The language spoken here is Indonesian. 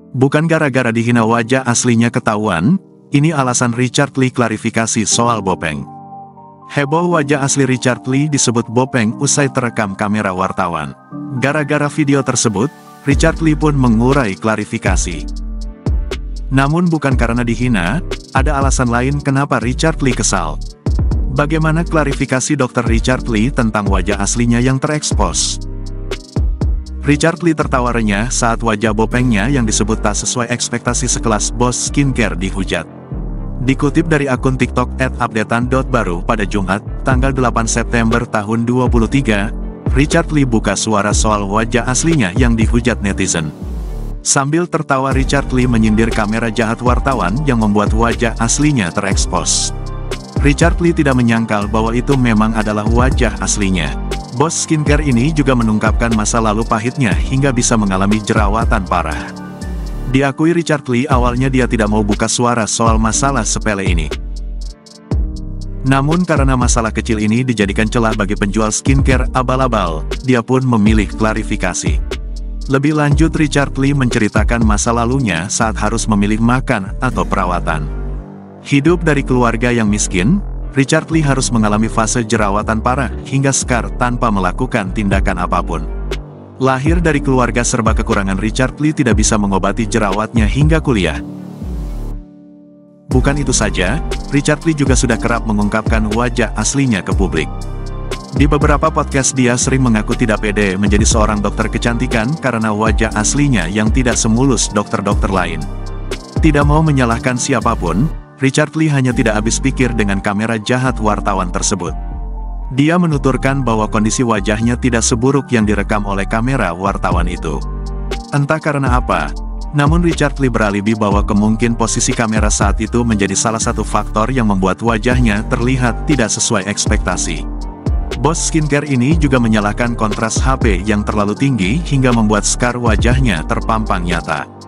Bukan gara-gara dihina wajah aslinya ketahuan, ini alasan Richard Lee klarifikasi soal Bopeng. Heboh wajah asli Richard Lee disebut Bopeng usai terekam kamera wartawan. Gara-gara video tersebut, Richard Lee pun mengurai klarifikasi. Namun bukan karena dihina, ada alasan lain kenapa Richard Lee kesal. Bagaimana klarifikasi Dr. Richard Lee tentang wajah aslinya yang terekspos? Richard Lee tertawa renyah saat wajah Bopengnya yang disebut tak sesuai ekspektasi sekelas bos skincare dihujat. Dikutip dari akun TikTok @updatean.baru pada Jumat, tanggal 8 September tahun 2023, Richard Lee buka suara soal wajah aslinya yang dihujat netizen. Sambil tertawa Richard Lee menyindir kamera jahat wartawan yang membuat wajah aslinya terekspos. Richard Lee tidak menyangkal bahwa itu memang adalah wajah aslinya. Bos skincare ini juga mengungkapkan masa lalu pahitnya hingga bisa mengalami jerawatan parah. Diakui Richard Lee awalnya dia tidak mau buka suara soal masalah sepele ini. Namun karena masalah kecil ini dijadikan celah bagi penjual skincare abal-abal, dia pun memilih klarifikasi. Lebih lanjut Richard Lee menceritakan masa lalunya saat harus memilih makan atau perawatan. Hidup dari keluarga yang miskin, Richard Lee harus mengalami fase jerawatan parah hingga skar tanpa melakukan tindakan apapun. Lahir dari keluarga serba kekurangan, Richard Lee tidak bisa mengobati jerawatnya hingga kuliah. Bukan itu saja, Richard Lee juga sudah kerap mengungkapkan wajah aslinya ke publik. Di beberapa podcast dia sering mengaku tidak pede menjadi seorang dokter kecantikan karena wajah aslinya yang tidak semulus dokter-dokter lain. Tidak mau menyalahkan siapapun, Richard Lee hanya tidak habis pikir dengan kamera jahat wartawan tersebut. Dia menuturkan bahwa kondisi wajahnya tidak seburuk yang direkam oleh kamera wartawan itu. Entah karena apa, namun Richard Lee beralibi bahwa kemungkin posisi kamera saat itu menjadi salah satu faktor yang membuat wajahnya terlihat tidak sesuai ekspektasi. Bos skincare ini juga menyalahkan kontras HP yang terlalu tinggi hingga membuat skar wajahnya terpampang nyata.